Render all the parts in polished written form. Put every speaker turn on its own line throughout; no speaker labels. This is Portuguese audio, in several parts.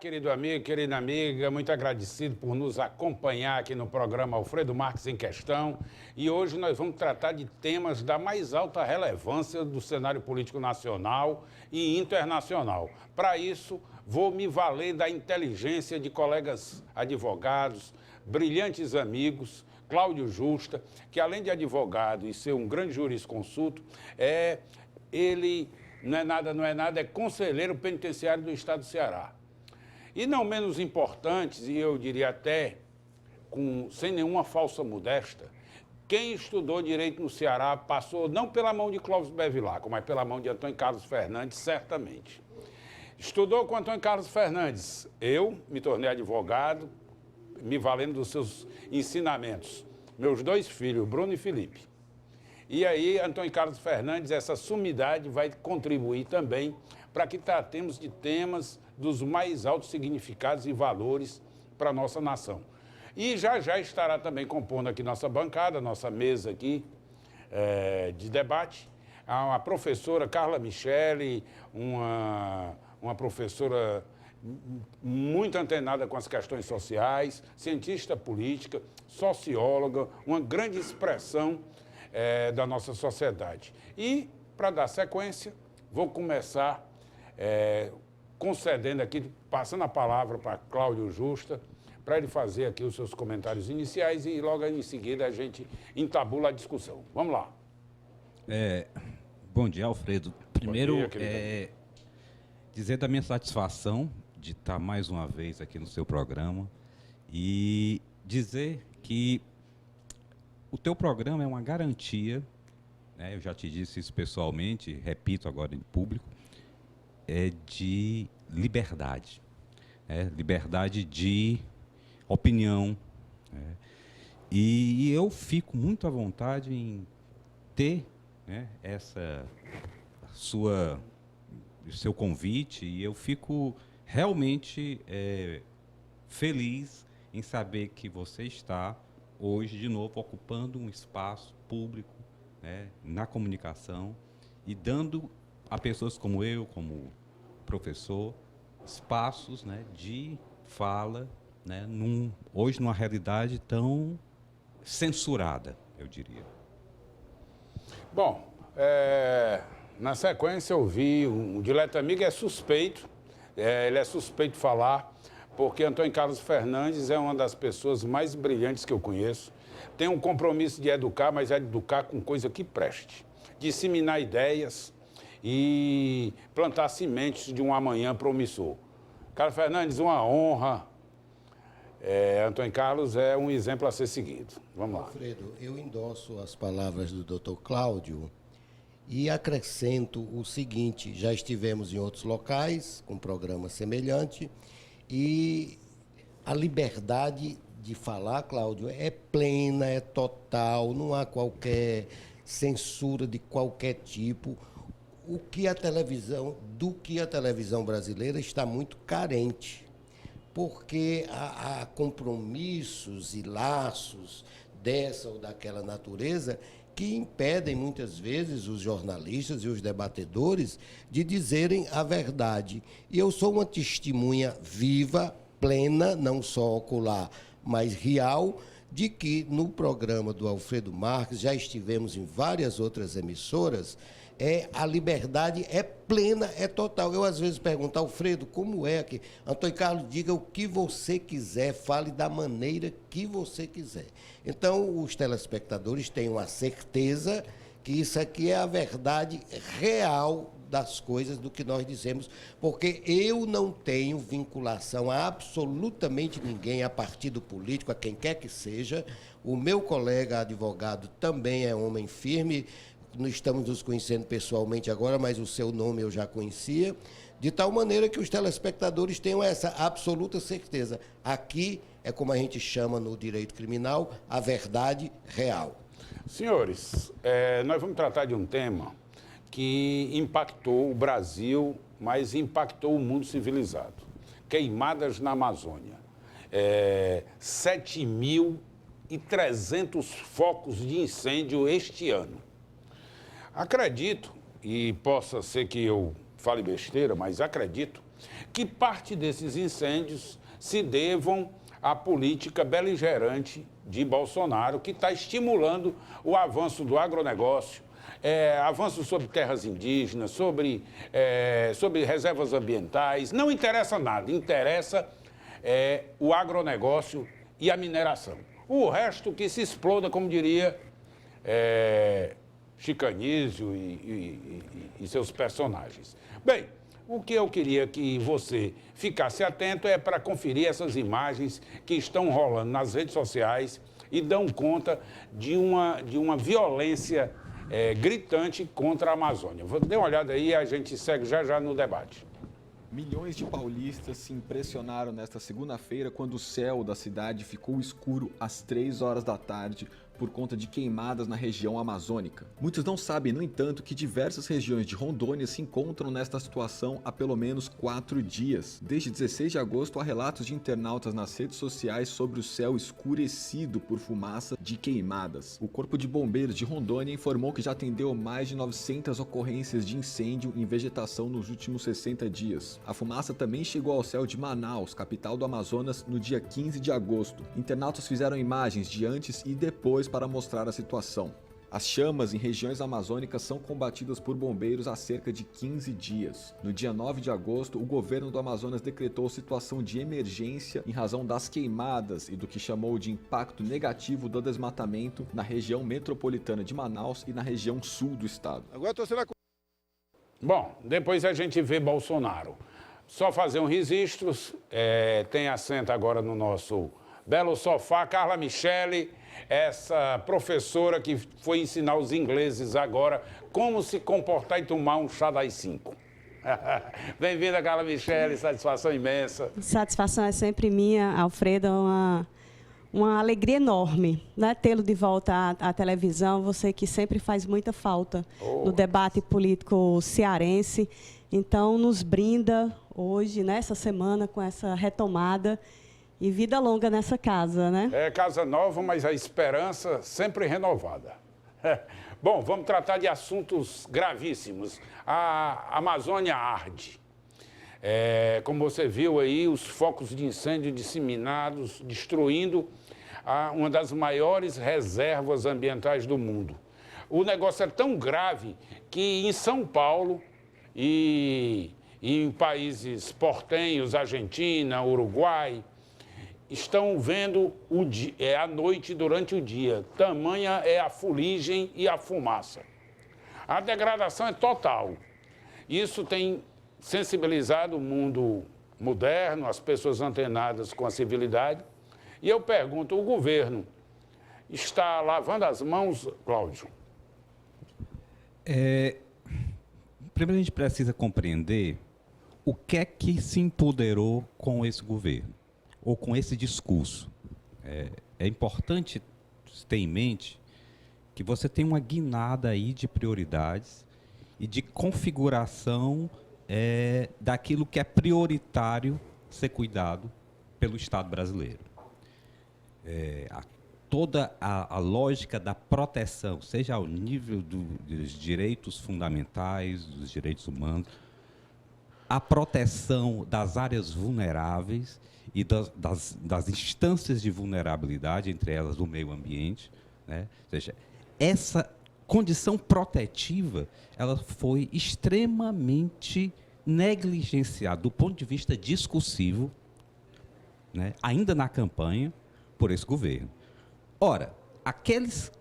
querido amigo, querida amiga, muito agradecido por nos acompanhar aqui no programa Alfredo Marques em Questão. E hoje nós vamos tratar de temas da mais alta relevância do cenário político nacional e internacional. Para isso, vou me valer da inteligência de colegas advogados, brilhantes amigos, Cláudio Justa, que além de advogado e ser um grande jurisconsulto, ele não é nada, é conselheiro penitenciário do Estado do Ceará. E não menos importantes, e eu diria até sem nenhuma falsa modéstia, quem estudou direito no Ceará passou não pela mão de Clóvis Bevilacqua, mas pela mão de Antônio Carlos Fernandes, certamente. Estudou com Antônio Carlos Fernandes. Eu me tornei advogado, me valendo dos seus ensinamentos. Meus dois filhos, Bruno e Felipe. E aí, Antônio Carlos Fernandes, essa sumidade vai contribuir também para que tratemos de temas dos mais altos significados e valores para a nossa nação. E já estará também compondo aqui nossa bancada, nossa mesa aqui de debate, a professora Carla Michele, uma professora muito antenada com as questões sociais, cientista política, socióloga, uma grande expressão da nossa sociedade. E, para dar sequência, vou começar concedendo aqui, passando a palavra para Cláudio Justa, para ele fazer aqui os seus comentários iniciais e logo em seguida a gente entabula a discussão. Vamos lá.
Bom dia, Alfredo. Primeiro,
Bom dia,
dizer da minha satisfação de estar mais uma vez aqui no seu programa e dizer que o teu programa é uma garantia, né, eu já te disse isso pessoalmente, repito agora em público, de liberdade. Liberdade de opinião. E eu fico muito à vontade em ter, né, o seu convite, e eu fico realmente feliz em saber que você está hoje, de novo, ocupando um espaço público, né, na comunicação e dando a pessoas como eu, como professor, espaços, né, de fala, né, hoje numa realidade tão censurada, eu diria.
Bom, na sequência eu vi um dileto amigo, é suspeito, ele é suspeito de falar, porque Antônio Carlos Fernandes é uma das pessoas mais brilhantes que eu conheço. Tem um compromisso de educar, mas é de educar com coisa que preste. Disseminar ideias e plantar sementes de um amanhã promissor. Carlos Fernandes, uma honra. Antônio Carlos é um exemplo a ser seguido. Vamos lá.
Alfredo, eu endosso as palavras do Dr. Cláudio e acrescento o seguinte: já estivemos em outros locais com programa semelhante e a liberdade de falar, Cláudio, é plena, é total, não há qualquer censura de qualquer tipo. Do que a televisão brasileira está muito carente, porque há compromissos e laços dessa ou daquela natureza que impedem muitas vezes os jornalistas e os debatedores de dizerem a verdade. E eu sou uma testemunha viva, plena, não só ocular, mas real, de que no programa do Alfredo Marques, já estivemos em várias outras emissoras, a liberdade é plena, é total. Eu, às vezes, pergunto, Alfredo, como é que... Antônio Carlos, diga o que você quiser, fale da maneira que você quiser. Então, os telespectadores tenham a certeza que isso aqui é a verdade real das coisas, do que nós dizemos, porque eu não tenho vinculação a absolutamente ninguém, a partido político, a quem quer que seja. O meu colega advogado também é homem firme, estamos nos conhecendo pessoalmente agora, mas o seu nome eu já conhecia, de tal maneira que os telespectadores tenham essa absoluta certeza. Aqui é como a gente chama no direito criminal, a verdade real.
Senhores, nós vamos tratar de um tema que impactou o Brasil, mas impactou o mundo civilizado. Queimadas na Amazônia. 7.300 focos de incêndio este ano. Acredito, e possa ser que eu fale besteira, mas acredito que parte desses incêndios se devam à política beligerante de Bolsonaro, que está estimulando o avanço do agronegócio, avanço sobre terras indígenas, sobre reservas ambientais. Não interessa nada, interessa o agronegócio e a mineração. O resto que se exploda, como diria Chicanísio e seus personagens. Bem, o que eu queria que você ficasse atento é para conferir essas imagens que estão rolando nas redes sociais e dão conta de uma violência gritante contra a Amazônia. Dê uma olhada aí e a gente segue já no debate.
Milhões de paulistas se impressionaram nesta segunda-feira quando o céu da cidade ficou escuro às 3 horas da tarde por conta de queimadas na região amazônica. Muitos não sabem, no entanto, que diversas regiões de Rondônia se encontram nesta situação há pelo menos 4 dias. Desde 16 de agosto, há relatos de internautas nas redes sociais sobre o céu escurecido por fumaça de queimadas. O Corpo de Bombeiros de Rondônia informou que já atendeu mais de 900 ocorrências de incêndio em vegetação nos últimos 60 dias. A fumaça também chegou ao céu de Manaus, capital do Amazonas, no dia 15 de agosto. Internautas fizeram imagens de antes e depois para mostrar a situação. As chamas em regiões amazônicas são combatidas por bombeiros há cerca de 15 dias. No dia 9 de agosto, o governo do Amazonas decretou situação de emergência em razão das queimadas e do que chamou de impacto negativo do desmatamento na região metropolitana de Manaus e na região sul do estado.
Bom, depois a gente vê Bolsonaro. Só fazer um registro, tem assento agora no nosso belo sofá, Carla Michele, essa professora que foi ensinar os ingleses agora como se comportar e tomar um chá das 5. Bem-vinda, Carla Michele, satisfação imensa.
Satisfação é sempre minha, Alfredo, uma alegria enorme, né? Tê-lo de volta à televisão, você que sempre faz muita falta no debate político cearense. Então, nos brinda hoje, nessa semana, com essa retomada. E vida longa nessa casa, né? É
casa nova, mas a esperança sempre renovada. Bom, vamos tratar de assuntos gravíssimos. A Amazônia arde. Como você viu aí, os focos de incêndio disseminados, destruindo uma das maiores reservas ambientais do mundo. O negócio é tão grave que em São Paulo e em países portenhos, Argentina, Uruguai, estão vendo a noite durante o dia. Tamanha é a fuligem e a fumaça. A degradação é total. Isso tem sensibilizado o mundo moderno, as pessoas antenadas com a civilidade. E eu pergunto, o governo está lavando as mãos, Cláudio?
Primeiro a gente precisa compreender o que é que se empoderou com esse governo, ou com esse discurso. É importante ter em mente que você tem uma guinada aí de prioridades e de configuração daquilo que é prioritário ser cuidado pelo Estado brasileiro. Toda a lógica da proteção, seja ao nível dos direitos fundamentais, dos direitos humanos, a proteção das áreas vulneráveis e das instâncias de vulnerabilidade, entre elas o meio ambiente, né? Ou seja, essa condição protetiva ela foi extremamente negligenciada do ponto de vista discursivo, né? Ainda na campanha, por esse governo. Ora,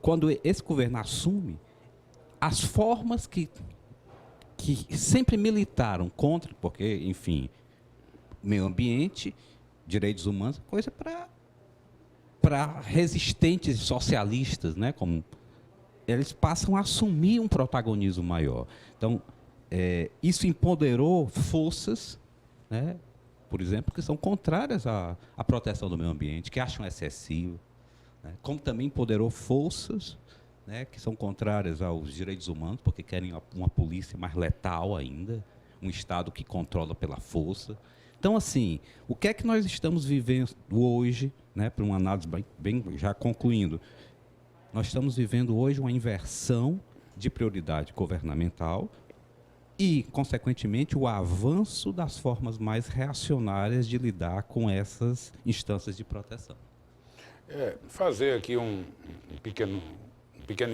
quando esse governo assume, as formas que sempre militaram contra, porque, enfim, meio ambiente, direitos humanos, coisa para resistentes socialistas, né? Como eles passam a assumir um protagonismo maior. Então, isso empoderou forças, né? Por exemplo, que são contrárias à proteção do meio ambiente, que acham excessivo, né? Como também empoderou forças, né, que são contrárias aos direitos humanos, porque querem uma polícia mais letal ainda, um Estado que controla pela força. Então, assim, o que é que nós estamos vivendo hoje, né, para uma análise bem já concluindo, nós estamos vivendo hoje uma inversão de prioridade governamental e, consequentemente, o avanço das formas mais reacionárias de lidar com essas instâncias de proteção.
Fazer aqui um pequeno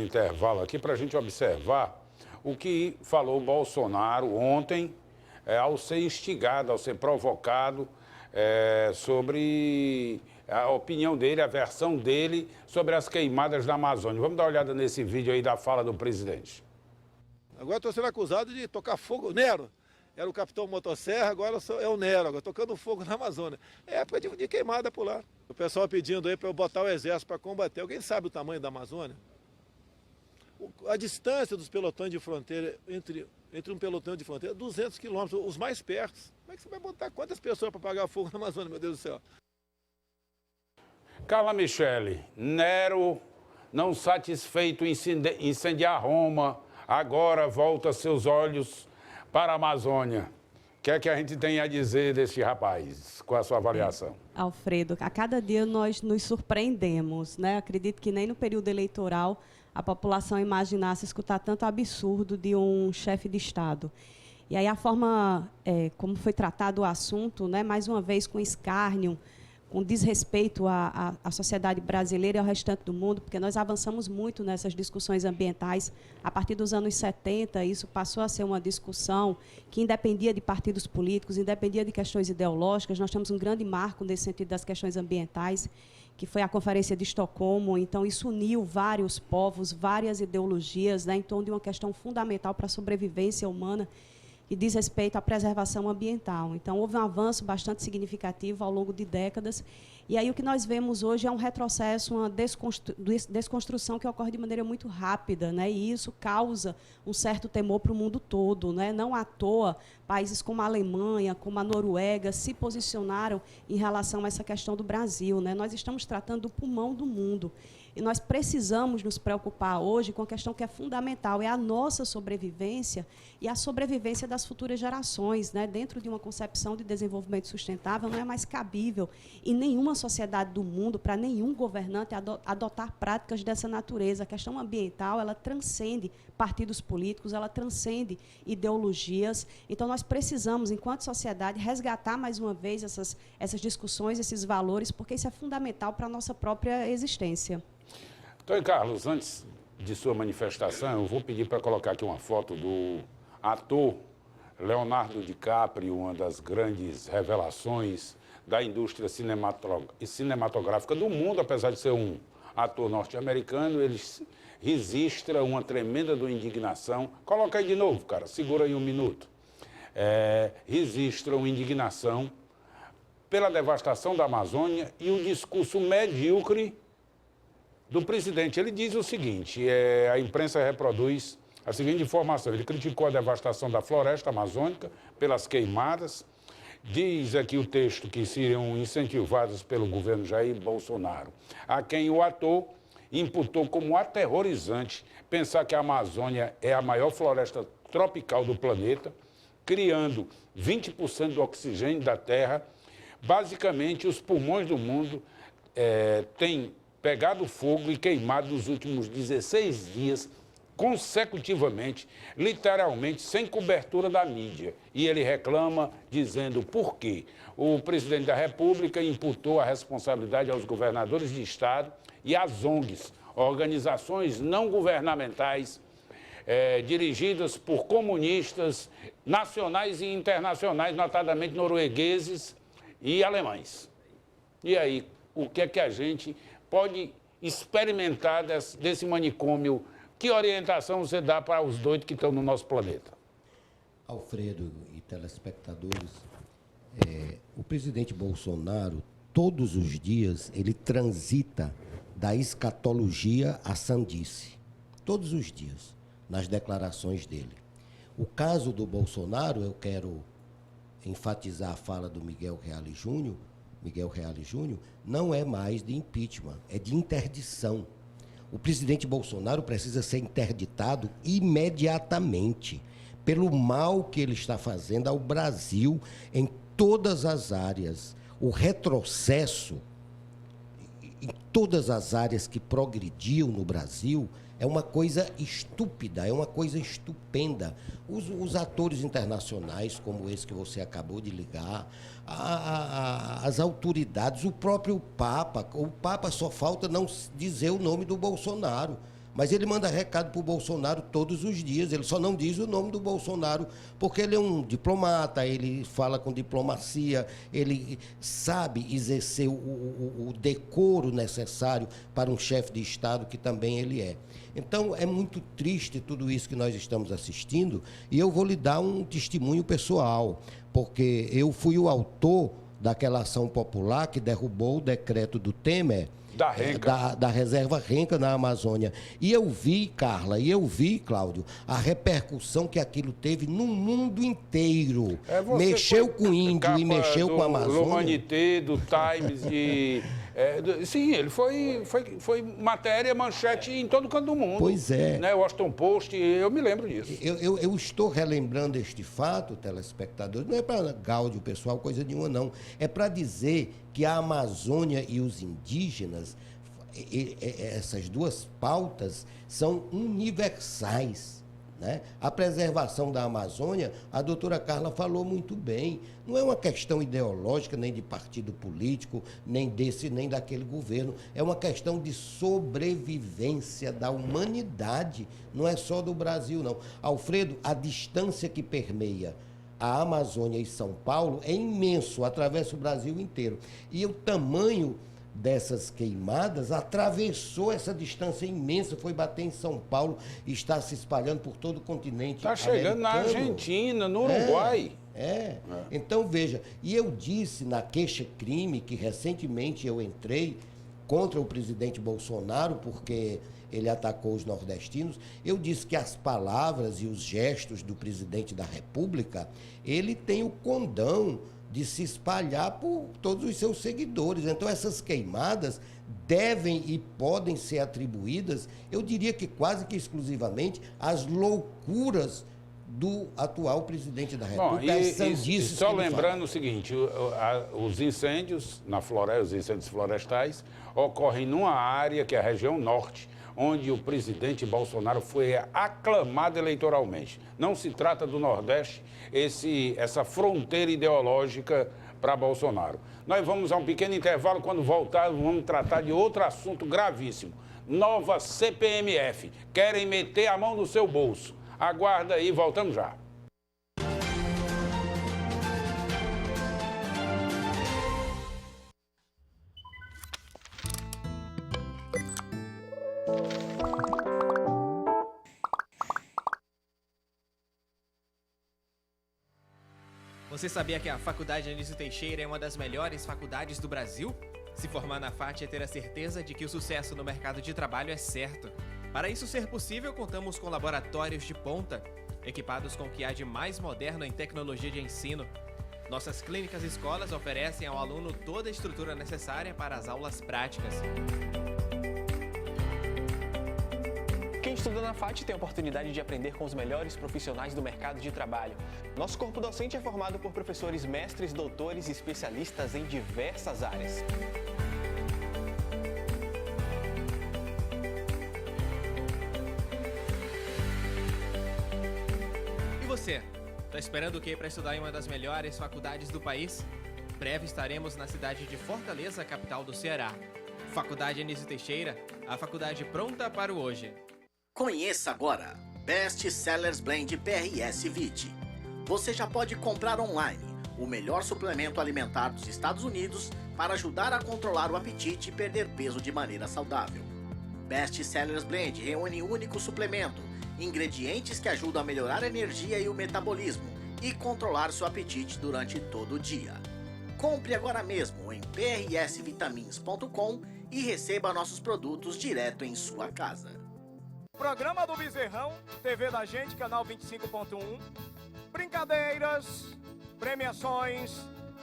intervalo aqui para a gente observar o que falou Bolsonaro ontem, ao ser instigado, ao ser provocado, sobre a opinião dele, a versão dele sobre as queimadas da Amazônia. Vamos dar uma olhada nesse vídeo aí da fala do presidente.
Agora estou sendo acusado de tocar fogo. Nero era o capitão motosserra, agora é o Nero, agora tocando fogo na Amazônia. É época de queimada por lá. O pessoal pedindo aí para eu botar o exército para combater. Alguém sabe o tamanho da Amazônia? A distância dos pelotões de fronteira entre um pelotão de fronteira, 200 quilômetros, os mais perto. Como é que você vai botar quantas pessoas para apagar fogo na Amazônia, meu Deus do céu?
Carla Michele, Nero, não satisfeito em incendiar Roma, agora volta seus olhos para a Amazônia. O que é que a gente tem a dizer desse rapaz? Qual a sua avaliação?
Alfredo, a cada dia nós nos surpreendemos, né? Acredito que nem no período eleitoral a população imaginasse escutar tanto absurdo de um chefe de Estado. E aí a forma como foi tratado o assunto, né, mais uma vez com escárnio, com desrespeito à sociedade brasileira e ao restante do mundo, porque nós avançamos muito nessas discussões ambientais. A partir dos anos 70, isso passou a ser uma discussão que independia de partidos políticos, independia de questões ideológicas. Nós temos um grande marco nesse sentido das questões ambientais, que foi a Conferência de Estocolmo. Então, isso uniu vários povos, várias ideologias, né, em torno de uma questão fundamental para a sobrevivência humana, que diz respeito à preservação ambiental. Então, houve um avanço bastante significativo ao longo de décadas. E aí o que nós vemos hoje é um retrocesso, uma desconstrução que ocorre de maneira muito rápida, né? E isso causa um certo temor para o mundo todo, né? Não à toa, países como a Alemanha, como a Noruega, se posicionaram em relação a essa questão do Brasil, né? Nós estamos tratando do pulmão do mundo. E nós precisamos nos preocupar hoje com a questão que é fundamental, é a nossa sobrevivência e a sobrevivência das futuras gerações, né? Dentro de uma concepção de desenvolvimento sustentável, não é mais cabível em nenhuma sociedade do mundo, para nenhum governante, adotar práticas dessa natureza. A questão ambiental, ela transcende partidos políticos, ela transcende ideologias. Então, nós precisamos, enquanto sociedade, resgatar mais uma vez essas discussões, esses valores, porque isso é fundamental para a nossa própria existência.
Então, Carlos, antes de sua manifestação, eu vou pedir para colocar aqui uma foto do ator Leonardo DiCaprio, uma das grandes revelações da indústria cinematográfica do mundo. Apesar de ser um ator norte-americano, ele registra uma tremenda indignação. Coloca aí de novo, cara, segura aí um minuto. Registra uma indignação pela devastação da Amazônia e o discurso medíocre do presidente. Ele diz o seguinte, a imprensa reproduz a seguinte informação: ele criticou a devastação da floresta amazônica pelas queimadas. Diz aqui o texto que seriam incentivadas pelo governo Jair Bolsonaro, a quem o ator imputou como aterrorizante pensar que a Amazônia é a maior floresta tropical do planeta, criando 20% do oxigênio da Terra. Basicamente, os pulmões do mundo têm pegado fogo e queimado nos últimos 16 dias, consecutivamente, literalmente sem cobertura da mídia. E ele reclama dizendo por quê. O presidente da República imputou a responsabilidade aos governadores de estado e às ONGs, organizações não governamentais, dirigidas por comunistas nacionais e internacionais, notadamente noruegueses e alemães. E aí, o que é que a gente pode experimentar desse manicômio? Que orientação você dá para os doidos que estão no nosso planeta?
Alfredo e telespectadores, o presidente Bolsonaro, todos os dias, ele transita da escatologia à sandice. Todos os dias, nas declarações dele. O caso do Bolsonaro, eu quero enfatizar a fala do Miguel Reale Júnior, não é mais de impeachment, é de interdição. O presidente Bolsonaro precisa ser interditado imediatamente pelo mal que ele está fazendo ao Brasil em todas as áreas. O retrocesso em todas as áreas que progrediam no Brasil É uma coisa estúpida, é uma coisa estupenda. Os atores internacionais, como esse que você acabou de ligar, as autoridades, o próprio Papa só falta não dizer o nome do Bolsonaro. Mas ele manda recado para o Bolsonaro todos os dias, ele só não diz o nome do Bolsonaro, porque ele é um diplomata, ele fala com diplomacia, ele sabe exercer o decoro necessário para um chefe de Estado, que também ele é. Então, é muito triste tudo isso que nós estamos assistindo, e eu vou lhe dar um testemunho pessoal, porque eu fui o autor daquela ação popular que derrubou o decreto do Temer,
Da Renca.
Da reserva Renca na Amazônia. E eu vi, Carla, Cláudio, a repercussão que aquilo teve no mundo inteiro. Mexeu com o índio e mexeu com a Amazônia.
Do Humanité, do Times, sim, ele foi matéria, manchete em todo canto do mundo.
Pois é.
Né? Washington Post, eu me lembro disso.
Eu estou relembrando este fato, telespectadores, não é para gáudio pessoal, coisa nenhuma, não. É para dizer que a Amazônia e os indígenas, essas duas pautas, são universais. Né? A preservação da Amazônia, a doutora Carla falou muito bem, não é uma questão ideológica, nem de partido político, nem desse, nem daquele governo, é uma questão de sobrevivência da humanidade, não é só do Brasil, não. Alfredo, a distância que permeia a Amazônia e São Paulo é imenso, atravessa o Brasil inteiro. E o tamanho dessas queimadas atravessou essa distância imensa, foi bater em São Paulo e está se espalhando por todo o continente
americano. Está chegando na Argentina, no Uruguai.
Então, veja, e eu disse na queixa-crime que recentemente eu entrei contra o presidente Bolsonaro, porque ele atacou os nordestinos, eu disse que as palavras e os gestos do presidente da República, ele tem o condão de se espalhar por todos os seus seguidores. Então, essas queimadas devem e podem ser atribuídas, eu diria que quase que exclusivamente, às loucuras do atual presidente da República.
E só lembrando o seguinte, os incêndios na floresta, os incêndios florestais, ocorrem numa área que é a região norte, onde o presidente Bolsonaro foi aclamado eleitoralmente. Não se trata do Nordeste, essa fronteira ideológica para Bolsonaro. Nós vamos a um pequeno intervalo, quando voltar vamos tratar de outro assunto gravíssimo. Nova CPMF, querem meter a mão no seu bolso. Aguarda aí, voltamos já.
Você sabia que a Faculdade Anísio Teixeira é uma das melhores faculdades do Brasil? Se formar na FAT é ter a certeza de que o sucesso no mercado de trabalho é certo. Para isso ser possível, contamos com laboratórios de ponta, equipados com o que há de mais moderno em tecnologia de ensino. Nossas clínicas e escolas oferecem ao aluno toda a estrutura necessária para as aulas práticas. Quem estuda na FAT tem a oportunidade de aprender com os melhores profissionais do mercado de trabalho. Nosso corpo docente é formado por professores mestres, doutores e especialistas em diversas áreas. E você? Tá esperando o quê para estudar em uma das melhores faculdades do país? Breve estaremos na cidade de Fortaleza, capital do Ceará. Faculdade Anísio Teixeira, a faculdade pronta para o hoje.
Conheça agora Best Sellers Blend PRS Vit. Você já pode comprar online o melhor suplemento alimentar dos Estados Unidos para ajudar a controlar o apetite e perder peso de maneira saudável. Best Sellers Blend reúne um único suplemento, ingredientes que ajudam a melhorar a energia e o metabolismo e controlar seu apetite durante todo o dia. Compre agora mesmo em prsvitamins.com e receba nossos produtos direto em sua casa.
Programa do Bezerrão, TV da Gente, canal 25.1. Brincadeiras, premiações,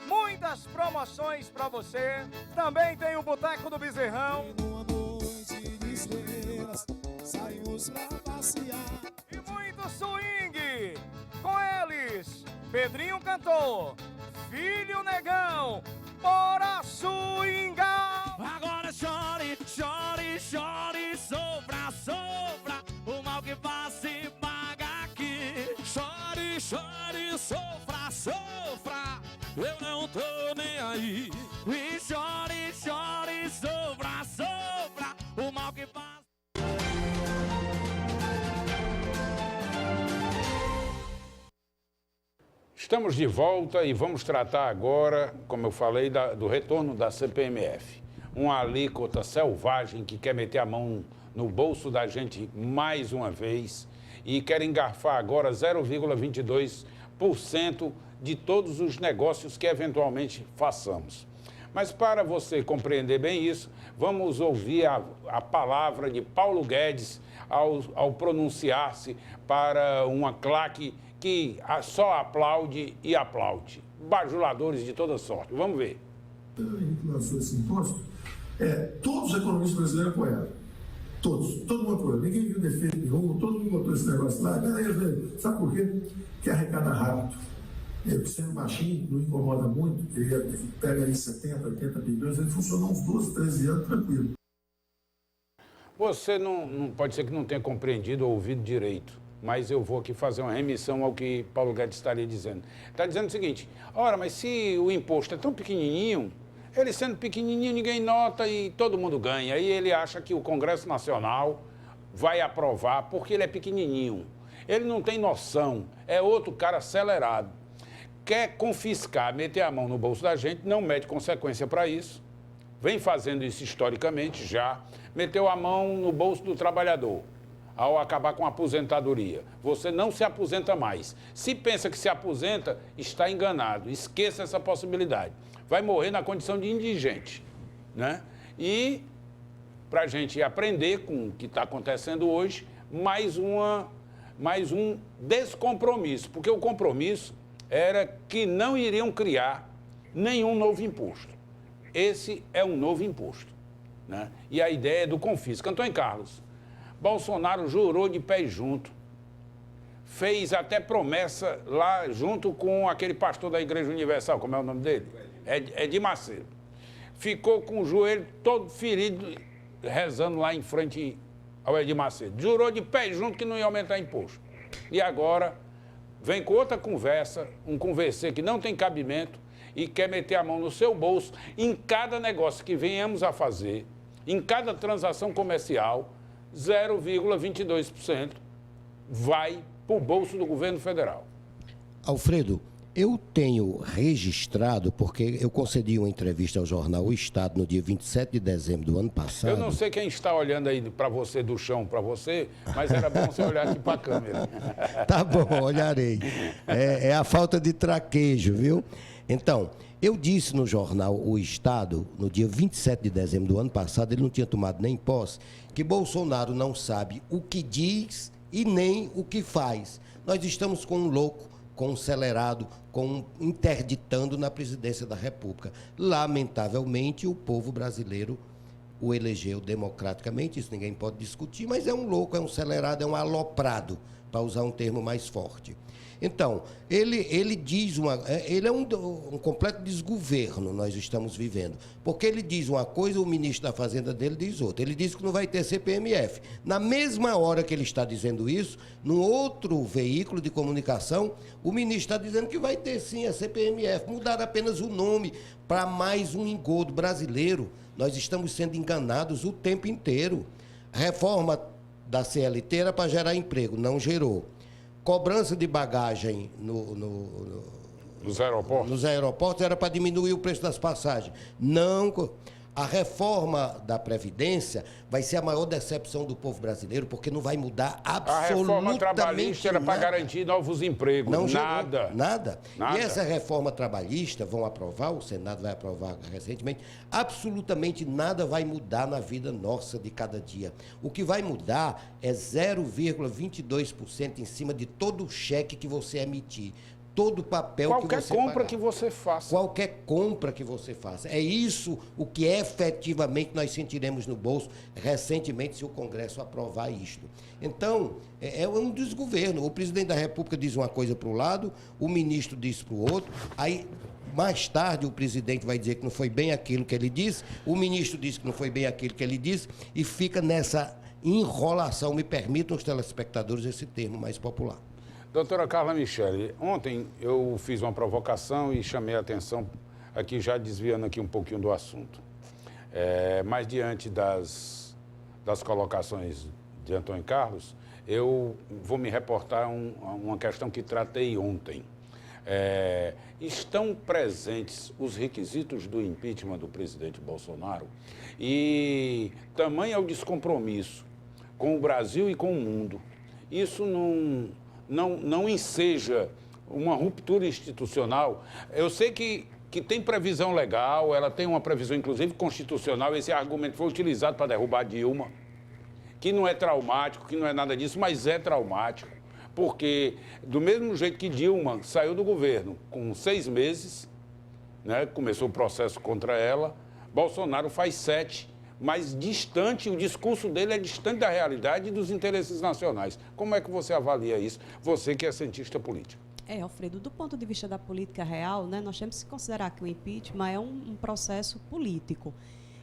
muitas promoções pra você. Também tem o Boteco do Bezerrão.
Numa noite de estrelas, saímos pra passear.
E muito swing. Com eles, Pedrinho Cantor, Filho Negão, bora swingar.
Agora chore, chore, chore, sofra, sofra, o mal que faz se paga aqui. Chore, chore, sofra, sofra, eu não tô nem aí. E chore, chore, sofra, sofra, o mal que faz.
Estamos de volta e vamos tratar agora, como eu falei, do retorno da CPMF. Uma alíquota selvagem que quer meter a mão no bolso da gente mais uma vez e quer engarfar agora 0,22% de todos os negócios que eventualmente façamos. Mas para você compreender bem isso, vamos ouvir a palavra de Paulo Guedes ao pronunciar-se para uma claque que só aplaude e aplaude. Bajuladores de toda sorte. Vamos ver.
Quando lançou esse imposto, todos os economistas brasileiros apoiaram. Todos. Todo mundo apoiou. Ninguém viu defeito nenhum, todo mundo botou esse negócio lá. Sabe por quê? Que arrecada rápido. Sendo baixinho, não incomoda muito. Ele pega aí 70, 80 bilhões, ele funcionou uns 12, 13 anos tranquilo.
Você não pode ser que não tenha compreendido ou ouvido direito. Mas eu vou aqui fazer uma remissão ao que Paulo Guedes estaria dizendo. Está dizendo o seguinte, ora, mas se o imposto é tão pequenininho, ele sendo pequenininho, ninguém nota e todo mundo ganha. Aí ele acha que o Congresso Nacional vai aprovar porque ele é pequenininho. Ele não tem noção, é outro cara acelerado. Quer confiscar, meter a mão no bolso da gente, não mede consequência para isso. Vem fazendo isso historicamente já. Meteu a mão no bolso do trabalhador. Ao acabar com a aposentadoria. Você não se aposenta mais. Se pensa que se aposenta, está enganado. Esqueça essa possibilidade. Vai morrer na condição de indigente, né? E, para a gente aprender com o que está acontecendo hoje, mais um descompromisso. Porque o compromisso era que não iriam criar nenhum novo imposto. Esse é um novo imposto, né? E a ideia é do confisco. Antônio Carlos, Bolsonaro jurou de pé junto, fez até promessa lá junto com aquele pastor da Igreja Universal, como é o nome dele? Edir Macedo. Ficou com o joelho todo ferido, rezando lá em frente ao Edir Macedo. Jurou de pé junto que não ia aumentar imposto. E agora vem com outra conversa, um converser que não tem cabimento e quer meter a mão no seu bolso em cada negócio que venhamos a fazer, em cada transação comercial, 0,22% vai para o bolso do governo federal.
Alfredo, eu tenho registrado, porque eu concedi uma entrevista ao jornal O Estado no dia 27 de dezembro do ano passado.
Eu não sei quem está olhando aí para você, do chão para você, mas era bom você olhar aqui para a câmera.
Tá bom, olharei. É a falta de traquejo, viu? Então, eu disse no jornal O Estado, no dia 27 de dezembro do ano passado, ele não tinha tomado nem posse, que Bolsonaro não sabe o que diz e nem o que faz. Nós estamos com um louco, com um acelerado, com um interditando na presidência da República. Lamentavelmente, o povo brasileiro o elegeu democraticamente, isso ninguém pode discutir, mas é um louco, é um acelerado, é um aloprado, para usar um termo mais forte. Então, ele diz ele é um completo desgoverno nós estamos vivendo, porque ele diz uma coisa, o ministro da Fazenda dele diz outra. Ele diz que não vai ter CPMF. Na mesma hora que ele está dizendo isso, num outro veículo de comunicação, o ministro está dizendo que vai ter sim a CPMF, mudar apenas o nome para mais um engodo brasileiro. Nós estamos sendo enganados o tempo inteiro. Reforma da CLT era para gerar emprego, não gerou. Cobrança de bagagem
nos aeroportos
era para diminuir o preço das passagens. Não. A reforma da Previdência vai ser a maior decepção do povo brasileiro, porque não vai mudar absolutamente nada. A reforma trabalhista
era para garantir novos empregos.
Não
nada.
Nada. E essa reforma trabalhista, vão aprovar, o Senado vai aprovar recentemente, absolutamente nada vai mudar na vida nossa de cada dia. O que vai mudar é 0,22% em cima de todo o cheque que você emitir. Todo papel que você pagar.
Qualquer compra que você faça.
Qualquer compra que você faça. É isso o que efetivamente nós sentiremos no bolso recentemente se o Congresso aprovar isto. Então, é um desgoverno. O presidente da República diz uma coisa para o lado, o ministro diz para o outro, aí mais tarde o presidente vai dizer que não foi bem aquilo que ele disse, o ministro diz que não foi bem aquilo que ele disse e fica nessa enrolação, me permitam os telespectadores esse termo mais popular.
Doutora Carla Michele, ontem eu fiz uma provocação e chamei a atenção, aqui já desviando aqui um pouquinho do assunto. Mas diante das colocações de Antônio Carlos, eu vou me reportar a uma questão que tratei ontem. Estão presentes os requisitos do impeachment do presidente Bolsonaro e tamanho é o descompromisso com o Brasil e com o mundo. Isso não enseja uma ruptura institucional. Eu sei que tem previsão legal, ela tem uma previsão, inclusive, constitucional. Esse argumento foi utilizado para derrubar Dilma, que não é traumático, que não é nada disso, mas é traumático. Porque, do mesmo jeito que Dilma saiu do governo com 6 meses, né, começou o processo contra ela, Bolsonaro faz 7, mas distante, o discurso dele é distante da realidade e dos interesses nacionais. Como é que você avalia isso? Você que é cientista político.
Alfredo, do ponto de vista da política real, né, nós temos que considerar que o impeachment é um processo político.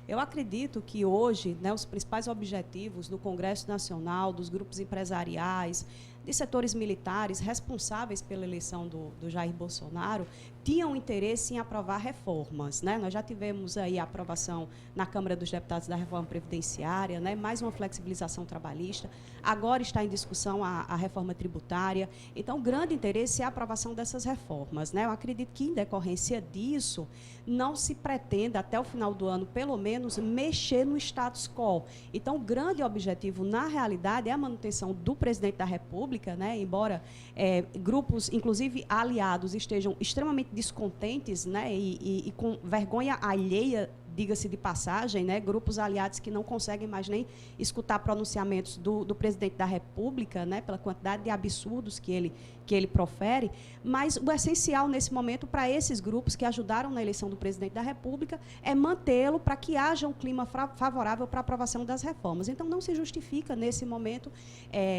Eu acredito que hoje, né, os principais objetivos do Congresso Nacional, dos grupos empresariais, de setores militares responsáveis pela eleição do Jair Bolsonaro, tinham interesse em aprovar reformas, né? Nós já tivemos aí a aprovação na Câmara dos Deputados da reforma previdenciária, né? Mais uma flexibilização trabalhista. Agora está em discussão a reforma tributária. Então, o grande interesse é a aprovação dessas reformas, né? Eu acredito que, em decorrência disso, não se pretenda, até o final do ano, pelo menos, mexer no status quo. Então, o grande objetivo, na realidade, é a manutenção do presidente da República, né? Embora grupos, inclusive aliados, estejam extremamente descontentes, né? E com vergonha alheia, diga-se de passagem, né, grupos aliados que não conseguem mais nem escutar pronunciamentos do presidente da República, né, pela quantidade de absurdos que ele profere, mas o essencial nesse momento para esses grupos que ajudaram na eleição do presidente da República é mantê-lo para que haja um clima favorável para a aprovação das reformas. Então, não se justifica, nesse momento,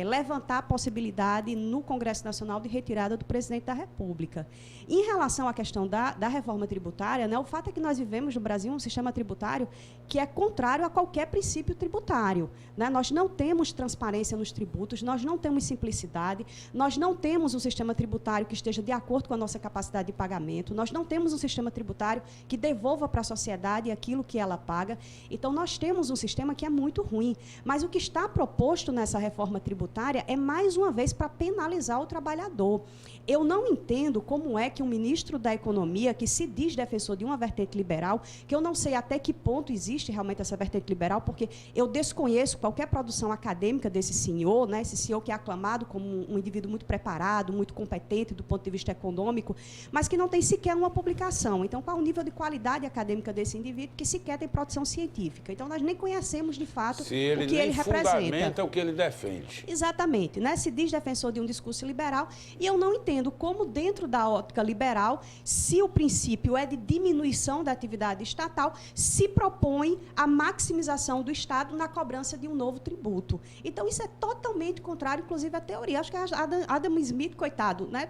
levantar a possibilidade no Congresso Nacional de retirada do presidente da República. Em relação à questão da reforma tributária, né, o fato é que nós vivemos no Brasil um sistema tributário que é contrário a qualquer princípio tributário, né? Nós não temos transparência nos tributos, nós não temos simplicidade, nós não temos um sistema tributário que esteja de acordo com a nossa capacidade de pagamento, nós não temos um sistema tributário que devolva para a sociedade aquilo que ela paga. Então, nós temos um sistema que é muito ruim. Mas o que está proposto nessa reforma tributária é, mais uma vez, para penalizar o trabalhador. Eu não entendo como é que um ministro da Economia, que se diz defensor de uma vertente liberal, que eu não sei até que ponto existe realmente essa vertente liberal, porque eu desconheço qualquer produção acadêmica desse senhor, né, esse senhor que é aclamado como um indivíduo muito preparado, muito competente do ponto de vista econômico, mas que não tem sequer uma publicação. Então, qual é o nível de qualidade acadêmica desse indivíduo que sequer tem produção científica? Então, nós nem conhecemos, de fato, o que ele representa.
Fundamenta o que ele defende.
Exatamente, né? Se diz defensor de um discurso liberal, e eu não entendo como, dentro da ótica liberal, se o princípio é de diminuição da atividade estatal, se propõe a maximização do Estado na cobrança de um novo tributo. Então, isso é totalmente contrário, inclusive, à teoria. Acho que Adam Smith, coitado, né,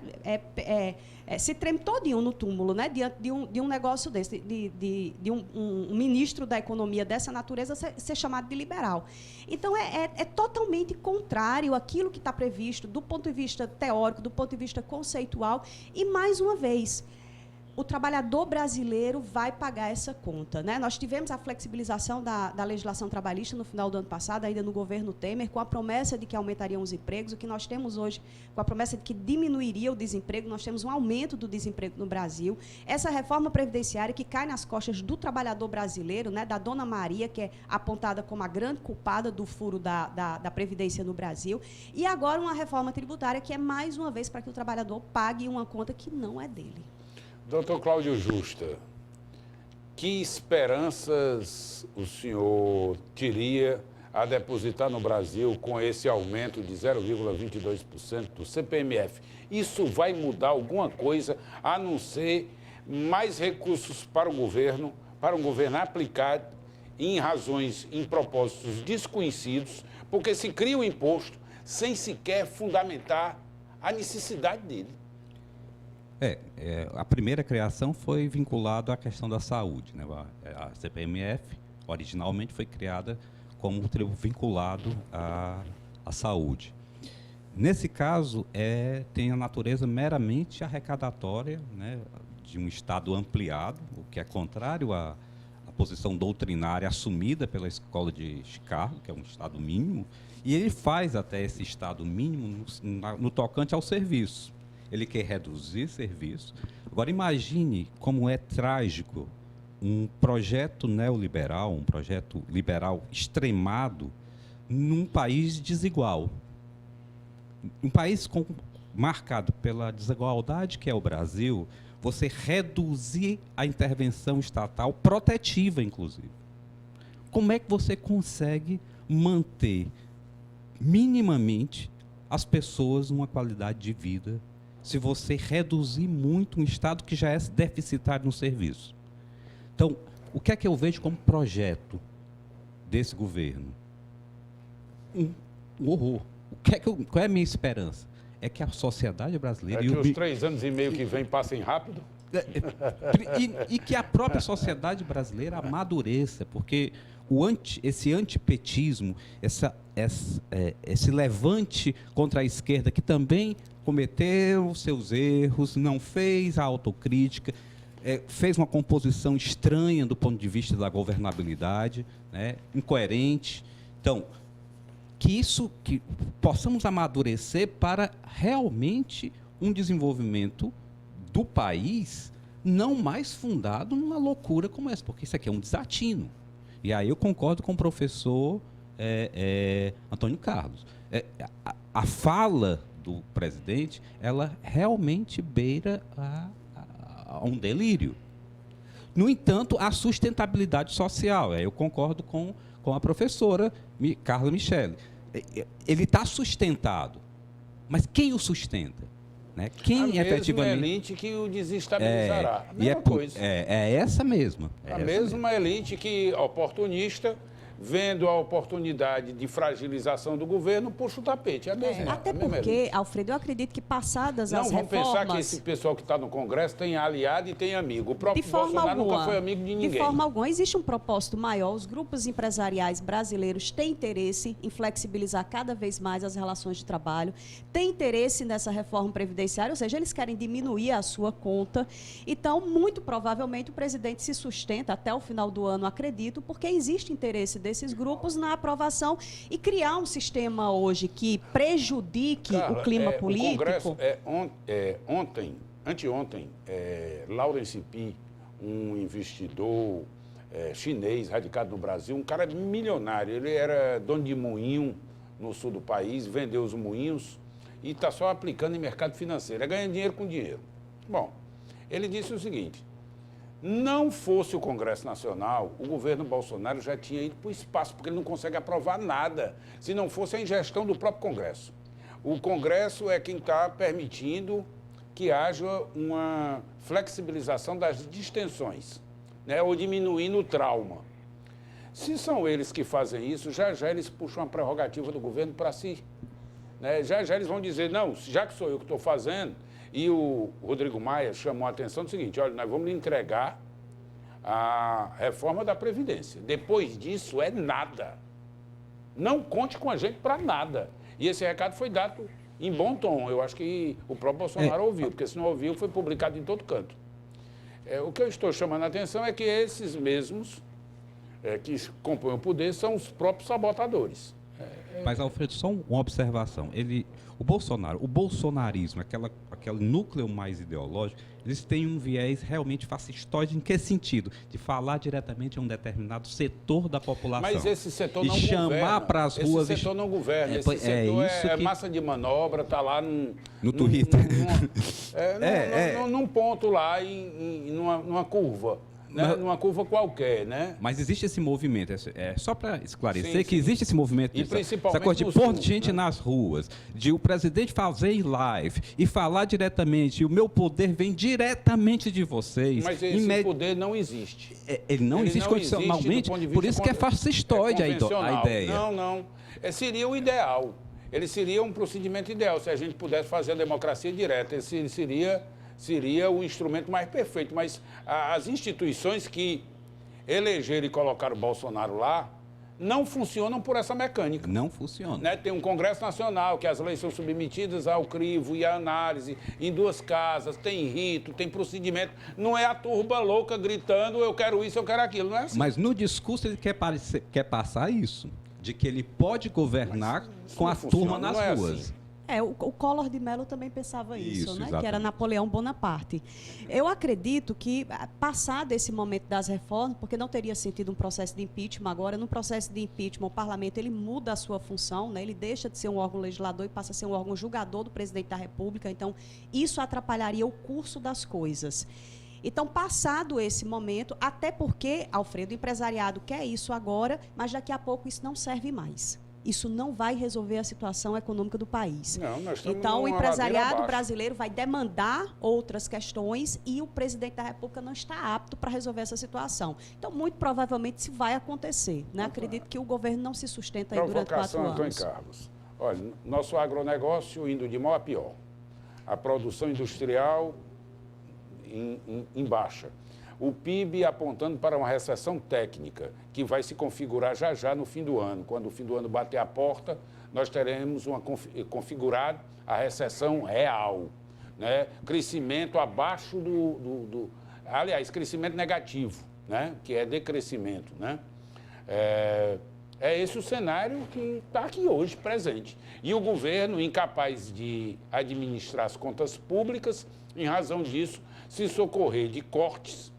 se treme todinho no túmulo, né, diante de um negócio desse, de um ministro da Economia dessa natureza ser chamado de liberal. Então, é totalmente contrário àquilo que está previsto do ponto de vista teórico, do ponto de vista conceitual, e, mais uma vez, o trabalhador brasileiro vai pagar essa conta, né? Nós tivemos a flexibilização da legislação trabalhista no final do ano passado, ainda no governo Temer, com a promessa de que aumentariam os empregos. O que nós temos hoje, com a promessa de que diminuiria o desemprego, nós temos um aumento do desemprego no Brasil. Essa reforma previdenciária que cai nas costas do trabalhador brasileiro, né, da Dona Maria, que é apontada como a grande culpada do furo da Previdência no Brasil. E agora uma reforma tributária que é, mais uma vez, para que o trabalhador pague uma conta que não é dele.
Doutor Cláudio Justa, que esperanças o senhor teria a depositar no Brasil com esse aumento de 0,22% do CPMF? Isso vai mudar alguma coisa, a não ser mais recursos para o governo aplicar em propósitos desconhecidos, porque se cria um imposto sem sequer fundamentar a necessidade dele.
A primeira criação foi vinculada à questão da saúde, né? A CPMF originalmente foi criada como tributo vinculado à saúde. Nesse caso, tem a natureza meramente arrecadatória, né, de um Estado ampliado, o que é contrário à posição doutrinária assumida pela Escola de Chicago, que é um Estado mínimo, e ele faz até esse Estado mínimo no tocante ao serviço. Ele quer reduzir serviço. Agora, imagine como é trágico um projeto neoliberal, um projeto liberal extremado, num país desigual. Um país marcado pela desigualdade que é o Brasil, você reduzir a intervenção estatal, protetiva, inclusive. Como é que você consegue manter minimamente as pessoas numa qualidade de vida se você reduzir muito um Estado que já é deficitário no serviço? Então, o que é que eu vejo como projeto desse governo? Um horror. Qual é a minha esperança? É que a sociedade brasileira...
que os 3 anos e meio que vem passem rápido?
E que a própria sociedade brasileira amadureça, porque esse antipetismo, esse levante contra a esquerda, que também cometeu seus erros, não fez a autocrítica, fez uma composição estranha do ponto de vista da governabilidade, né, incoerente. Então, que possamos amadurecer para realmente um desenvolvimento do país não mais fundado numa loucura como essa, porque isso aqui é um desatino. E aí eu concordo com o professor Antônio Carlos. A fala do presidente, ela realmente beira a um delírio. No entanto, a sustentabilidade social, eu concordo com a professora Carla Michele. Ele está sustentado, mas quem o sustenta? Né? Quem efetivamente...
A mesma elite que o desestabilizará.
Essa mesma.
A mesma elite que, oportunista, vendo a oportunidade de fragilização do governo, puxa o tapete.
Até porque, Alfredo, eu acredito que passadas as reformas...
Não vamos pensar que esse pessoal que está no Congresso tem aliado e tem amigo. O próprio Bolsonaro nunca foi amigo de ninguém.
De forma alguma. Existe um propósito maior. Os grupos empresariais brasileiros têm interesse em flexibilizar cada vez mais as relações de trabalho, têm interesse nessa reforma previdenciária, ou seja, eles querem diminuir a sua conta. Então, muito provavelmente, o presidente se sustenta até o final do ano, acredito, porque existe interesse desses grupos na aprovação e criar um sistema hoje que prejudique o clima político.
O Congresso, anteontem, Lawrence Pi, um investidor chinês radicado no Brasil, um cara milionário, ele era dono de moinho no sul do país, vendeu os moinhos e está só aplicando em mercado financeiro, ganhando dinheiro com dinheiro. Bom, ele disse o seguinte: não fosse o Congresso Nacional, o governo Bolsonaro já tinha ido para o espaço, porque ele não consegue aprovar nada, se não fosse a ingestão do próprio Congresso. O Congresso é quem está permitindo que haja uma flexibilização das distensões, né, ou diminuindo o trauma. Se são eles que fazem isso, já eles puxam a prerrogativa do governo para si. Né? Já eles vão dizer, não, já que sou eu que estou fazendo... E o Rodrigo Maia chamou a atenção do seguinte: olha, nós vamos lhe entregar a reforma da Previdência. Depois disso é nada. Não conte com a gente para nada. E esse recado foi dado em bom tom. Eu acho que o próprio Bolsonaro ouviu, porque se não ouviu, foi publicado em todo canto. O que eu estou chamando a atenção é que esses mesmos que compõem o poder são os próprios sabotadores.
Mas, Alfredo, só uma observação. O bolsonarismo, aquele núcleo mais ideológico, eles têm um viés realmente fascistoide. Em que sentido? De falar diretamente a um determinado setor da população.
Mas esse setor não
governa. E chamar para as ruas...
Esse setor não governa. Esse setor é massa de manobra, está lá
no Twitter.
Num ponto lá, numa curva. Né? Numa curva qualquer, né?
Mas existe esse movimento, só para esclarecer que existe esse movimento,
essa
coisa de pôr gente nas ruas, de o presidente fazer em live e falar diretamente, o meu poder vem diretamente de vocês.
Mas esse poder não existe.
Ele não existe condicionalmente, por isso que é fascistoide a ideia.
Não. Seria o ideal. Ele seria um procedimento ideal, se a gente pudesse fazer a democracia direta. Ele seria o instrumento mais perfeito, mas as instituições que elegeram e colocaram o Bolsonaro lá, não funcionam por essa mecânica.
Não funciona.
Né? Tem um Congresso Nacional, que as leis são submetidas ao crivo e à análise, em 2 casas, tem rito, tem procedimento. Não é a turba louca gritando, eu quero isso, eu quero aquilo, não é assim.
Mas no discurso ele quer passar isso, de que ele pode governar com a turma nas ruas.
Assim.
O Collor de Mello também pensava isso, né?
Exatamente.
Que era Napoleão Bonaparte. Eu acredito que, passado esse momento das reformas, porque não teria sentido um processo de impeachment agora, no processo de impeachment, o parlamento ele muda a sua função, né? Ele deixa de ser um órgão legislador e passa a ser um órgão julgador do presidente da República. Então, isso atrapalharia o curso das coisas. Então, passado esse momento, até porque, Alfredo, o empresariado quer isso agora, mas daqui a pouco isso não serve mais. Isso não vai resolver a situação econômica do país.
Não, nós estamos
então, o
numa
empresariado
ladeira
brasileiro vai demandar outras questões e o presidente da República não está apto para resolver essa situação. Então, muito provavelmente, isso vai acontecer. Né? Acredito que o governo não se sustenta aí durante 4 anos.
Antônio Carlos. Olha, nosso agronegócio indo de mal a pior. A produção industrial em baixa. O PIB apontando para uma recessão técnica, que vai se configurar já no fim do ano. Quando o fim do ano bater a porta, nós teremos configurado a recessão real. Né? Crescimento abaixo aliás, crescimento negativo, né? Que é decrescimento. Né? É esse o cenário que está aqui hoje, presente. E o governo, incapaz de administrar as contas públicas, em razão disso, se socorrer de cortes,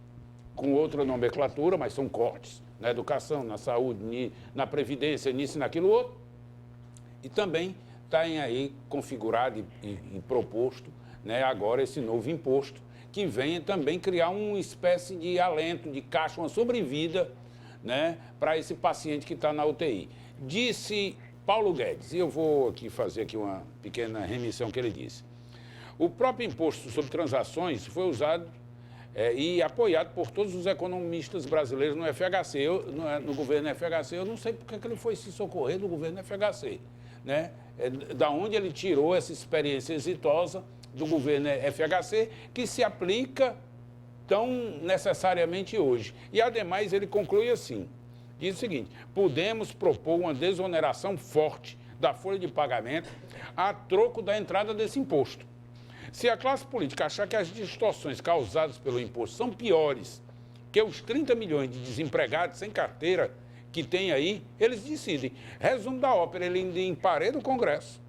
com outra nomenclatura, mas são cortes na educação, na saúde, na previdência, nisso e naquilo outro. E também está aí configurado e proposto, né, agora esse novo imposto, que venha também criar uma espécie de alento, de caixa, uma sobrevida, né, para esse paciente que está na UTI. Disse Paulo Guedes, e eu vou aqui fazer aqui uma pequena remissão que ele disse. O próprio imposto sobre transações foi usado e apoiado por todos os economistas brasileiros no FHC, no governo FHC. Eu não sei porque que ele foi se socorrer do governo FHC, né? Da onde ele tirou essa experiência exitosa do governo FHC, que se aplica tão necessariamente hoje. E, ademais, ele conclui assim, diz o seguinte: podemos propor uma desoneração forte da folha de pagamento a troco da entrada desse imposto. Se a classe política achar que as distorções causadas pelo imposto são piores que os 30 milhões de desempregados sem carteira que tem aí, eles decidem. Resumo da ópera, ele ainda emparelha o Congresso,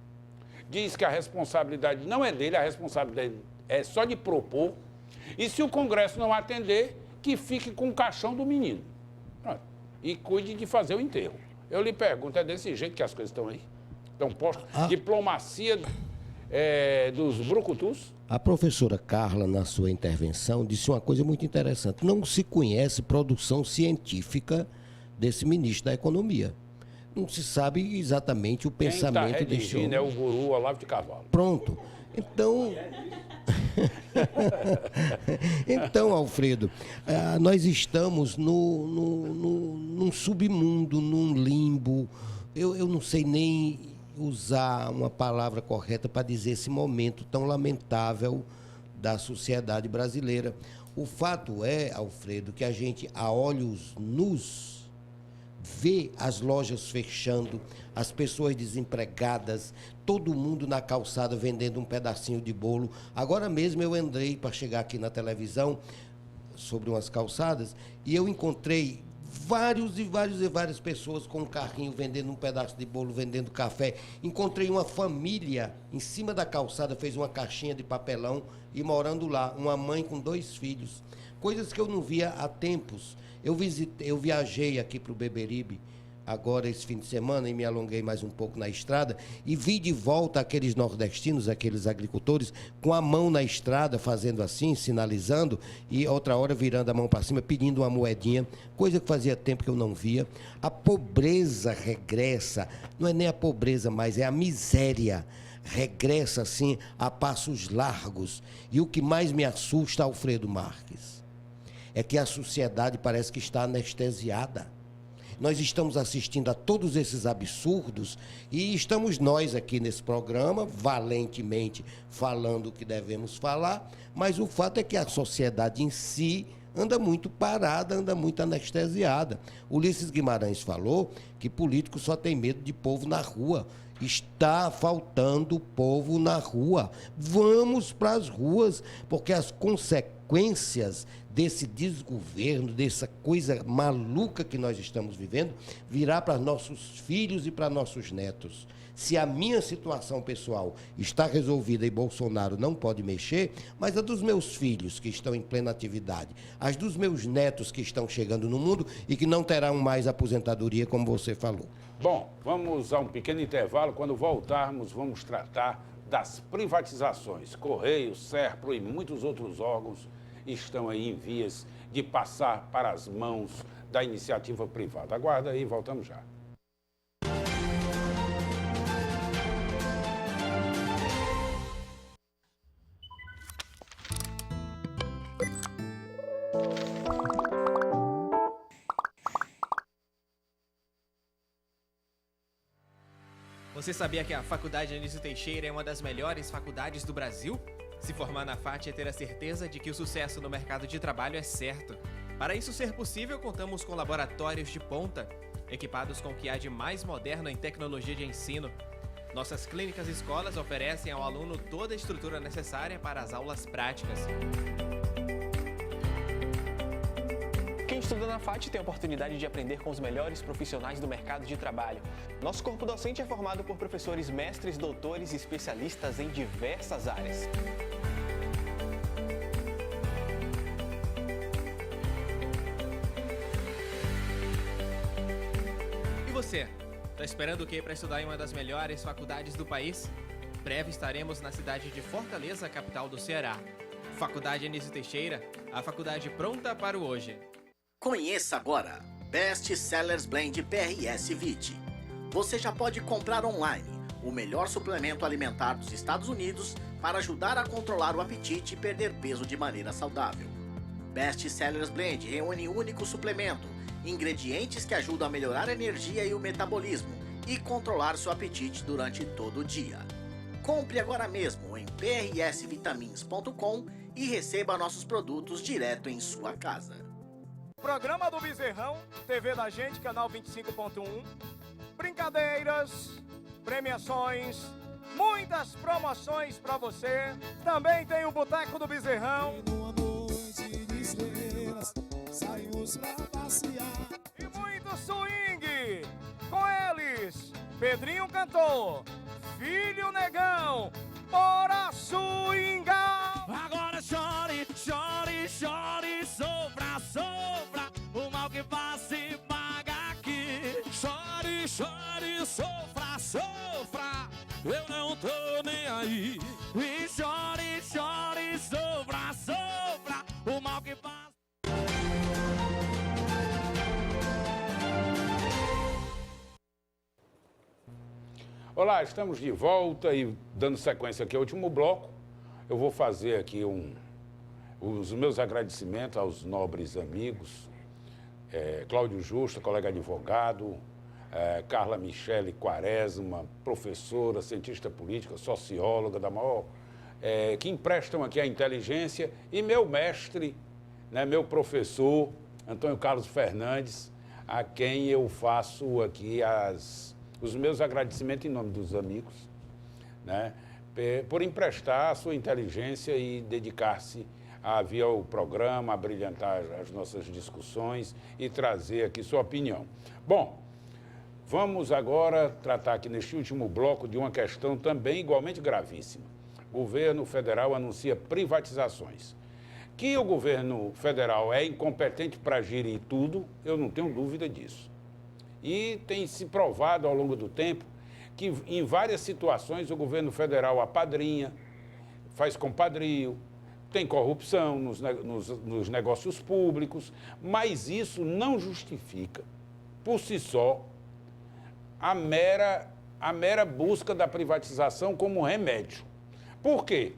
diz que a responsabilidade não é dele, a responsabilidade é só de propor, e se o Congresso não atender, que fique com o caixão do menino. Pronto. E cuide de fazer o enterro. Eu lhe pergunto, é desse jeito que as coisas estão aí? Estão postas? Diplomacia dos brucutus?
A professora Carla, na sua intervenção, disse uma coisa muito interessante. Não se conhece produção científica desse ministro da Economia. Não se sabe exatamente o pensamento desse homem.
É o guru Olavo de Carvalho.
Pronto. Então, Alfredo, nós estamos num submundo, num limbo. Eu não sei nem usar uma palavra correta para dizer esse momento tão lamentável da sociedade brasileira. O fato é, Alfredo, que a gente, a olhos nus, vê as lojas fechando, as pessoas desempregadas, todo mundo na calçada vendendo um pedacinho de bolo. Agora mesmo eu andei para chegar aqui na televisão sobre umas calçadas e eu encontrei várias pessoas com um carrinho vendendo um pedaço de bolo, vendendo café. Encontrei uma família em cima da calçada, fez uma caixinha de papelão e morando lá, uma mãe com 2 filhos. Coisas que eu não via há tempos. Eu viajei aqui para o Beberibe agora esse fim de semana e me alonguei mais um pouco na estrada e vi de volta aqueles nordestinos, aqueles agricultores com a mão na estrada fazendo assim, sinalizando e outra hora virando a mão para cima pedindo uma moedinha, coisa que fazia tempo que eu não via. A pobreza regressa, não é nem a pobreza mais, é a miséria, regressa assim a passos largos. E o que mais me assusta, Alfredo Marques, é que a sociedade parece que está anestesiada. Nós estamos assistindo a todos esses absurdos e estamos nós aqui nesse programa, valentemente falando o que devemos falar, mas o fato é que a sociedade em si anda muito parada, anda muito anestesiada. Ulisses Guimarães falou que político só tem medo de povo na rua. Está faltando povo na rua. Vamos para as ruas, porque as consequências desse desgoverno, dessa coisa maluca que nós estamos vivendo, virá para nossos filhos e para nossos netos. Se a minha situação pessoal está resolvida e Bolsonaro não pode mexer, mas a dos meus filhos que estão em plena atividade, as dos meus netos que estão chegando no mundo e que não terão mais aposentadoria, como você falou.
Bom, vamos a um pequeno intervalo. Quando voltarmos, vamos tratar das privatizações. Correio, Serpro e muitos outros órgãos estão aí em vias de passar para as mãos da iniciativa privada. Aguarda aí, voltamos já.
Você sabia que a Faculdade Anísio Teixeira é uma das melhores faculdades do Brasil? Se formar na FAT é ter a certeza de que o sucesso no mercado de trabalho é certo. Para isso ser possível, contamos com laboratórios de ponta, equipados com o que há de mais moderno em tecnologia de ensino. Nossas clínicas e escolas oferecem ao aluno toda a estrutura necessária para as aulas práticas.
Quem estuda na FAT tem a oportunidade de aprender com os melhores profissionais do mercado de trabalho. Nosso corpo docente é formado por professores mestres, doutores e especialistas em diversas áreas.
E você? Tá esperando o quê para estudar em uma das melhores faculdades do país? Breve estaremos na cidade de Fortaleza, capital do Ceará. Faculdade Anísio Teixeira, a faculdade pronta para o hoje.
Conheça agora Best Sellers Blend PRS VIT. Você já pode comprar online o melhor suplemento alimentar dos Estados Unidos para ajudar a controlar o apetite e perder peso de maneira saudável. Best Sellers Blend reúne um único suplemento, ingredientes que ajudam a melhorar a energia e o metabolismo e controlar seu apetite durante todo o dia. Compre agora mesmo em prsvitamins.com e receba nossos produtos direto em sua casa.
Programa do Bezerrão, TV da Gente, canal 25.1. Brincadeiras, premiações, muitas promoções pra você. Também tem o Boteco do Bezerrão.
Numa noite de estrelas, saímos pra passear.
E muito swing. Com eles, Pedrinho Cantor, Filho Negão, bora swingar.
Agora chore, chore, chore, sofra, sofra. O mal que passa e paga aqui. Chore, chore, sofra, sofra. Eu não tô nem aí. E chore, chore, sofra, sofra. O mal que passa.
Olá, estamos de volta e dando sequência aqui ao último bloco. Eu vou fazer aqui os meus agradecimentos aos nobres amigos, Cláudio Justo, colega advogado, Carla Michele Quaresma, professora, cientista política, socióloga da maior, que emprestam aqui a inteligência, e meu mestre, né, meu professor, Antônio Carlos Fernandes, a quem eu faço aqui os meus agradecimentos em nome dos amigos, né, por emprestar a sua inteligência e dedicar-se a vir ao programa, a brilhantar as nossas discussões e trazer aqui sua opinião. Bom, vamos agora tratar aqui neste último bloco de uma questão também igualmente gravíssima. O governo federal anuncia privatizações. Que o governo federal é incompetente para gerir tudo, eu não tenho dúvida disso. E tem se provado ao longo do tempo que em várias situações o governo federal apadrinha, faz compadrio, tem corrupção nos negócios públicos, mas isso não justifica, por si só, a mera busca da privatização como remédio. Por quê?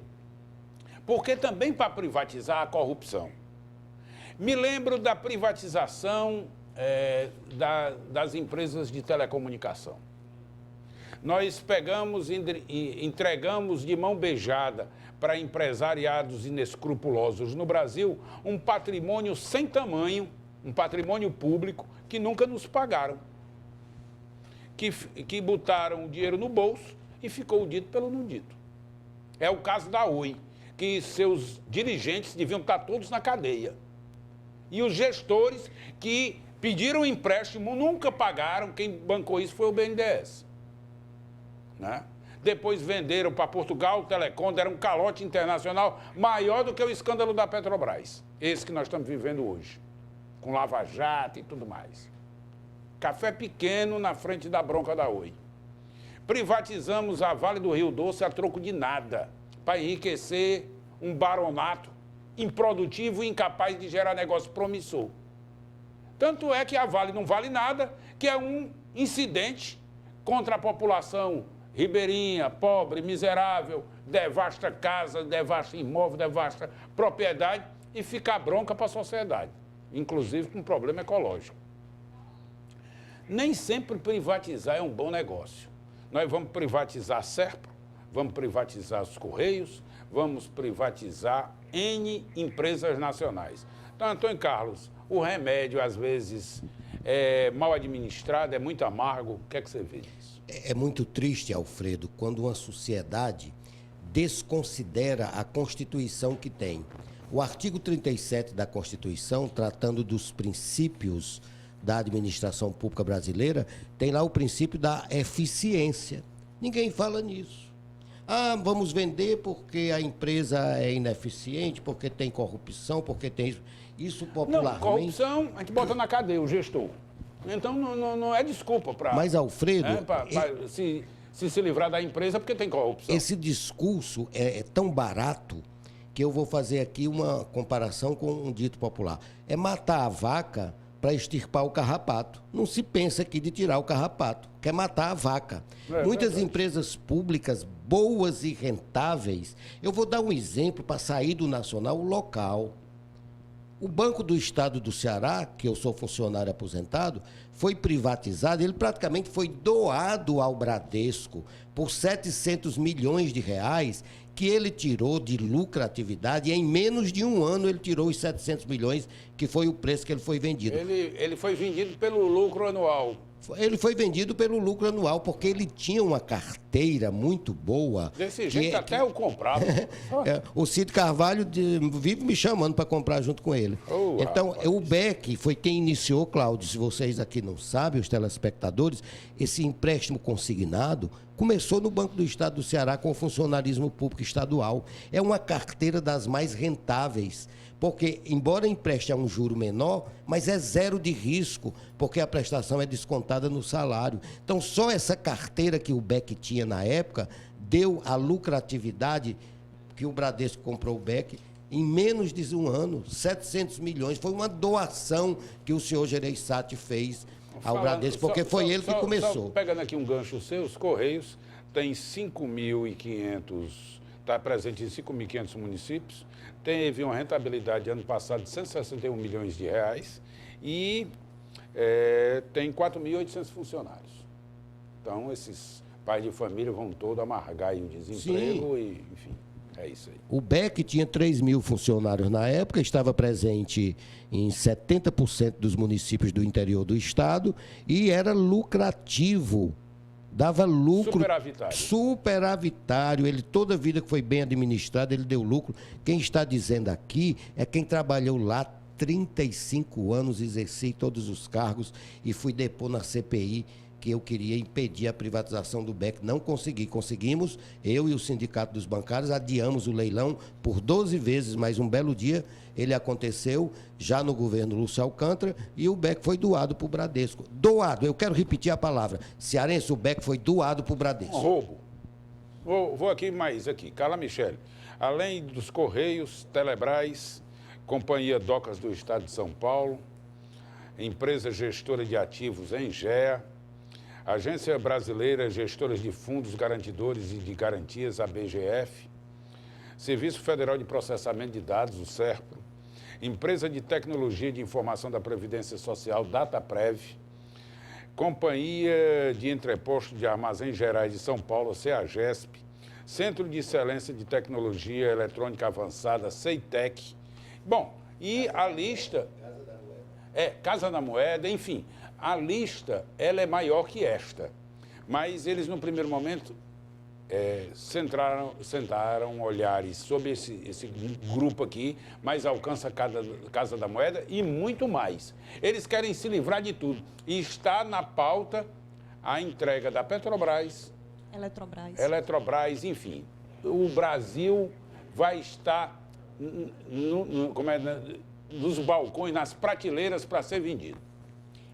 Porque também para privatizar a corrupção. Me lembro da privatização das empresas de telecomunicação. Nós pegamos e entregamos de mão beijada para empresariados inescrupulosos no Brasil um patrimônio sem tamanho, um patrimônio público que nunca nos pagaram, que botaram o dinheiro no bolso e ficou o dito pelo não dito. É o caso da Oi, que seus dirigentes deviam estar todos na cadeia. E os gestores que pediram empréstimo nunca pagaram, quem bancou isso foi o BNDES. Né? Depois venderam para Portugal, o Telecom, deram um calote internacional maior do que o escândalo da Petrobras. Esse que nós estamos vivendo hoje, com Lava Jato e tudo mais. Café pequeno na frente da bronca da Oi. Privatizamos a Vale do Rio Doce a troco de nada, para enriquecer um baronato improdutivo e incapaz de gerar negócio promissor. Tanto é que a Vale não vale nada, que é um incidente contra a população ribeirinha, pobre, miserável, devasta casa, devasta imóvel, devasta propriedade e fica bronca para a sociedade, inclusive com problema ecológico. Nem sempre privatizar é um bom negócio. Nós vamos privatizar a Serpa, vamos privatizar os Correios, vamos privatizar N empresas nacionais. Então, Antônio Carlos, o remédio, às vezes, é mal administrado, é muito amargo. O que é que você vê disso?
É muito triste, Alfredo, quando uma sociedade desconsidera a Constituição que tem. O artigo 37 da Constituição, tratando dos princípios da administração pública brasileira, tem lá o princípio da eficiência. Ninguém fala nisso. Ah, vamos vender porque a empresa é ineficiente, porque tem corrupção, porque tem isso popularmente...
Não, corrupção, a gente bota na cadeia o gestor. Então, não é desculpa para...
Mas, Alfredo...
se livrar da empresa porque tem corrupção.
Esse discurso é tão barato que eu vou fazer aqui uma comparação com um dito popular. É matar a vaca para extirpar o carrapato. Não se pensa aqui de tirar o carrapato, quer matar a vaca. Muitas empresas públicas boas e rentáveis, eu vou dar um exemplo para sair do nacional, o local. O Banco do Estado do Ceará, que eu sou funcionário aposentado, foi privatizado, ele praticamente foi doado ao Bradesco por 700 milhões de reais, que ele tirou de lucratividade, e em menos de um ano ele tirou os 700 milhões, que foi o preço que ele foi vendido.
Ele foi vendido pelo lucro anual.
Ele foi vendido pelo lucro anual, porque ele tinha uma carteira muito boa.
Desse jeito até eu comprava.
O Cid Carvalho vive me chamando para comprar junto com ele. Então, rapaz. O BEC foi quem iniciou, Cláudio, se vocês aqui não sabem, os telespectadores, esse empréstimo consignado começou no Banco do Estado do Ceará com o funcionalismo público estadual. É uma carteira das mais rentáveis, porque, embora empreste a um juro menor, mas é zero de risco, porque a prestação é descontada no salário. Então, só essa carteira que o BEC tinha na época deu a lucratividade que o Bradesco comprou o BEC em menos de um ano, 700 milhões. Foi uma doação que o senhor Gereissati fez ao Bradesco, porque foi ele que começou.
Pegando aqui um gancho seu, os Correios têm 5.500, está presente em 5.500 municípios, teve uma rentabilidade ano passado de 161 milhões de reais e tem 4.800 funcionários. Então, esses pais de família vão todos amargar aí o desemprego. Sim. E, enfim, é isso aí.
O BEC tinha 3 mil funcionários na época, estava presente em 70% dos municípios do interior do estado e era lucrativo. Dava lucro.
Superavitário.
Superavitário. Ele, toda a vida que foi bem administrado, ele deu lucro. Quem está dizendo aqui é quem trabalhou lá 35 anos, exerci todos os cargos e fui depor na CPI que eu queria impedir a privatização do BEC. Não consegui. Conseguimos, eu e o Sindicato dos Bancários adiamos o leilão por 12 vezes, mas um belo dia ele aconteceu já no governo Lúcio Alcântara e o BEC foi doado para o Bradesco. Doado, eu quero repetir a palavra. Cearense, o BEC foi doado para o Bradesco.
Um roubo. Vou aqui mais, aqui. Carla Michele. Além dos Correios, Telebrás, Companhia Docas do Estado de São Paulo, Empresa Gestora de Ativos Engea, Agência Brasileira Gestora de Fundos Garantidores e de Garantias, a BGF, Serviço Federal de Processamento de Dados, o SERPRO, Empresa de Tecnologia de Informação da Previdência Social, Dataprev, Companhia de Entrepostos de Armazéns Gerais de São Paulo, CEAGESP, Centro de Excelência de Tecnologia Eletrônica Avançada, CEITEC. Bom, e a lista... Casa da Moeda, enfim, a lista ela é maior que esta. Mas eles, no primeiro momento, sentaram olhares sobre esse grupo aqui, mas alcança a Casa da Moeda e muito mais. Eles querem se livrar de tudo. E está na pauta a entrega da Petrobras, Eletrobras, enfim. O Brasil vai estar nos balcões, nas prateleiras para ser vendido.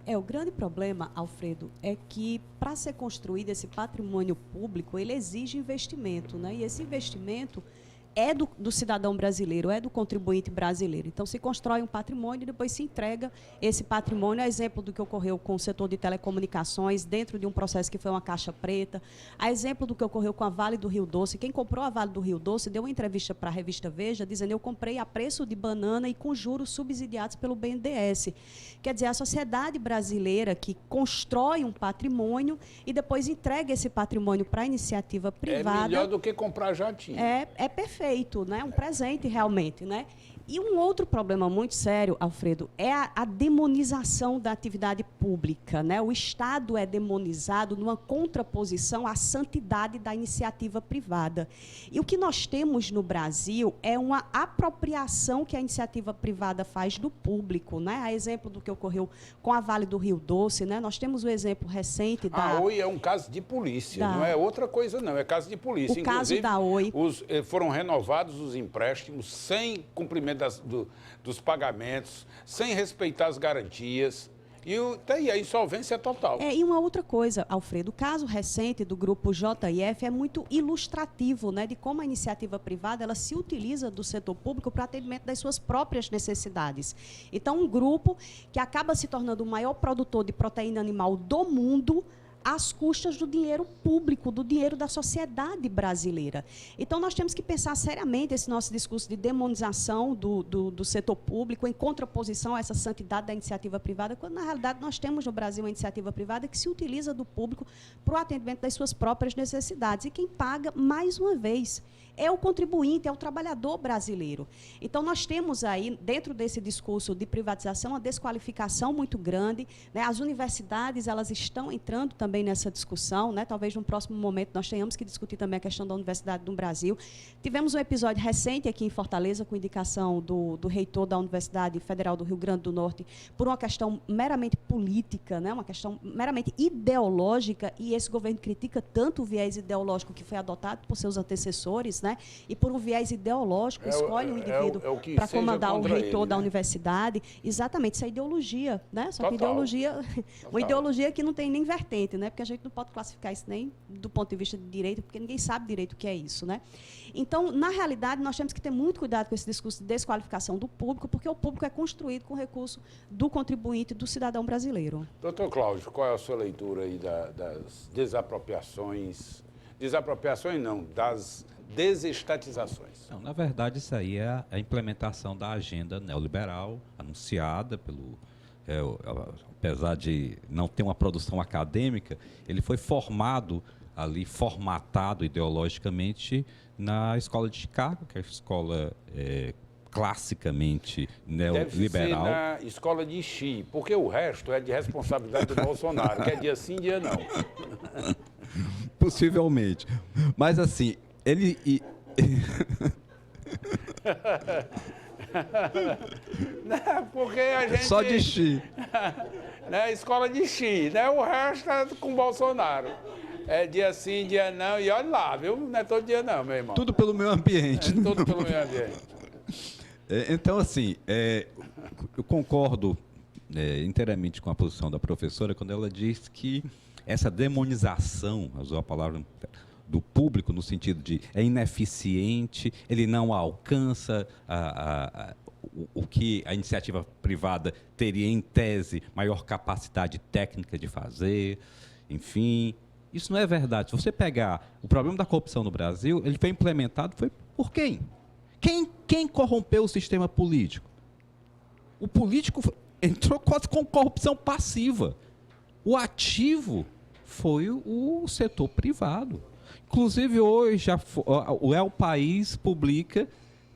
O grande problema, Alfredo, é que para ser construído esse patrimônio público, ele exige investimento, né? E esse investimento é do cidadão brasileiro, é do contribuinte brasileiro. Então, se constrói um patrimônio e depois se entrega esse patrimônio, a exemplo do que ocorreu com o setor de telecomunicações, dentro de um processo que foi uma caixa preta, a exemplo do que ocorreu com a Vale do Rio Doce. Quem comprou a Vale do Rio Doce deu uma entrevista para a revista Veja, dizendo: eu comprei a preço de banana e com juros subsidiados pelo BNDES. Quer dizer, a sociedade brasileira que constrói um patrimônio e depois entrega esse patrimônio para a iniciativa privada.
É melhor do que comprar jatinho.
É perfeito, né? Um presente realmente, né? E um outro problema muito sério, Alfredo, é a demonização da atividade pública, né? O Estado é demonizado numa contraposição à santidade da iniciativa privada. E o que nós temos no Brasil é uma apropriação que a iniciativa privada faz do público, né? A exemplo do que ocorreu com a Vale do Rio Doce, né? Nós temos o exemplo recente da...
A Oi é um caso de polícia, não é outra coisa não, é caso de polícia.
O caso da Oi...
Foram renovados os empréstimos sem cumprimento dos pagamentos, sem respeitar as garantias, e a insolvência total.
E uma outra coisa, Alfredo, o caso recente do grupo JF é muito ilustrativo, né, de como a iniciativa privada ela se utiliza do setor público para atendimento das suas próprias necessidades. Então, um grupo que acaba se tornando o maior produtor de proteína animal do mundo, às custas do dinheiro público, do dinheiro da sociedade brasileira. Então, nós temos que pensar seriamente esse nosso discurso de demonização do setor público em contraposição a essa santidade da iniciativa privada, quando, na realidade, nós temos no Brasil uma iniciativa privada que se utiliza do público para o atendimento das suas próprias necessidades. E quem paga, mais uma vez, é o contribuinte, é o trabalhador brasileiro. Então, nós temos aí, dentro desse discurso de privatização, uma desqualificação muito grande, né? As universidades, elas estão entrando também nessa discussão, né? Talvez no próximo momento nós tenhamos que discutir também a questão da universidade no Brasil. Tivemos um episódio recente aqui em Fortaleza, com indicação do reitor da Universidade Federal do Rio Grande do Norte, por uma questão meramente política, né? Uma questão meramente ideológica, e esse governo critica tanto o viés ideológico que foi adotado por seus antecessores, né? E por um viés ideológico, escolhe um indivíduo para comandar o reitor da universidade. Exatamente, isso é ideologia, né? Só que uma ideologia que não tem nem vertente, né? Porque a gente não pode classificar isso nem do ponto de vista de direito, porque ninguém sabe direito o que é isso, né? Então, na realidade, nós temos que ter muito cuidado com esse discurso de desqualificação do público, porque o público é construído com recurso do contribuinte, do cidadão brasileiro.
Doutor Cláudio, qual é a sua leitura aí das desapropriações? Desapropriações não, das desestatizações.
Não, na verdade, isso aí é a implementação da agenda neoliberal anunciada pelo... apesar de não ter uma produção acadêmica, ele foi formado ali, formatado ideologicamente na Escola de Chicago, que é a escola classicamente neoliberal.
Deve ser na Escola de Xi, porque o resto é de responsabilidade do Bolsonaro, que é dia sim, dia não.
Possivelmente. Mas assim, ele...
Não, porque a gente...
Só de Xi.
Né, escola de Xi, né? O resto é com Bolsonaro. É dia sim, dia não, e olha lá, viu? Não é todo dia não, meu irmão.
Tudo pelo meio ambiente.
Tudo pelo meio ambiente.
Então, assim, eu concordo inteiramente com a posição da professora quando ela diz que essa demonização, usou a palavra... do público, no sentido de é ineficiente, ele não alcança o que a iniciativa privada teria, em tese, maior capacidade técnica de fazer, enfim. Isso não é verdade. Se você pegar o problema da corrupção no Brasil, ele foi implementado por quem? Quem corrompeu o sistema político? O político entrou quase com corrupção passiva. O ativo foi o setor privado. Inclusive, hoje, o El País publica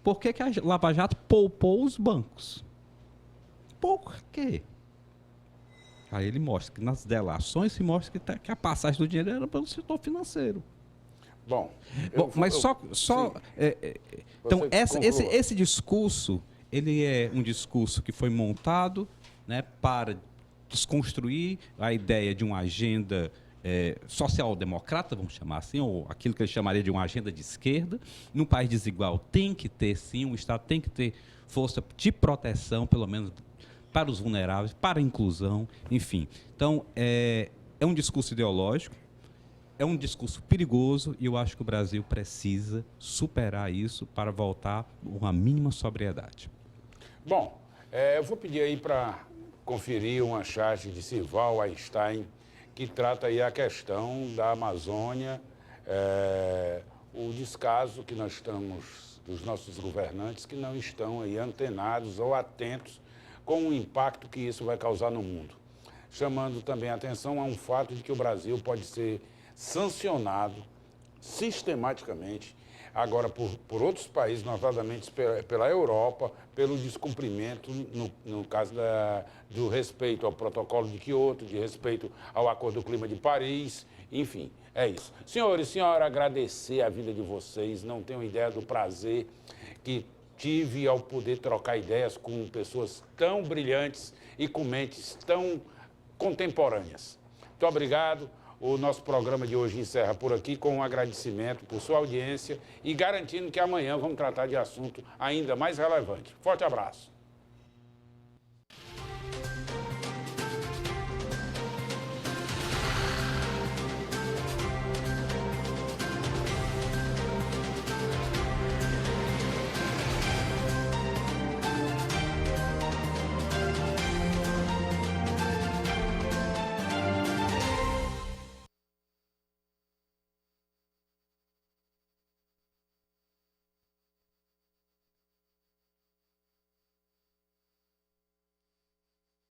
por que a Lava Jato poupou os bancos. Por quê? Aí ele mostra que nas delações se mostra que a passagem do dinheiro era para o setor financeiro.
Bom,
então, esse discurso, ele é um discurso que foi montado, né, para desconstruir a ideia de uma agenda social-democrata, vamos chamar assim, ou aquilo que ele chamaria de uma agenda de esquerda. Num país desigual tem que ter, sim, o Estado tem que ter força de proteção, pelo menos para os vulneráveis, para a inclusão, enfim. Então, é um discurso ideológico, é um discurso perigoso e eu acho que o Brasil precisa superar isso para voltar a uma mínima sobriedade.
Bom, eu vou pedir aí para conferir uma charge de Sival Einstein, que trata aí a questão da Amazônia, o descaso que nós estamos, dos nossos governantes, que não estão aí antenados ou atentos com o impacto que isso vai causar no mundo. Chamando também a atenção a um fato de que o Brasil pode ser sancionado sistematicamente, agora por outros países, notadamente pela Europa, pelo descumprimento, no caso do respeito ao protocolo de Quioto, de respeito ao Acordo do Clima de Paris, enfim, é isso. Senhores e senhoras, agradecer a vida de vocês, não tenho ideia do prazer que tive ao poder trocar ideias com pessoas tão brilhantes e com mentes tão contemporâneas. Muito obrigado. O nosso programa de hoje encerra por aqui com um agradecimento por sua audiência e garantindo que amanhã vamos tratar de assunto ainda mais relevante. Forte abraço.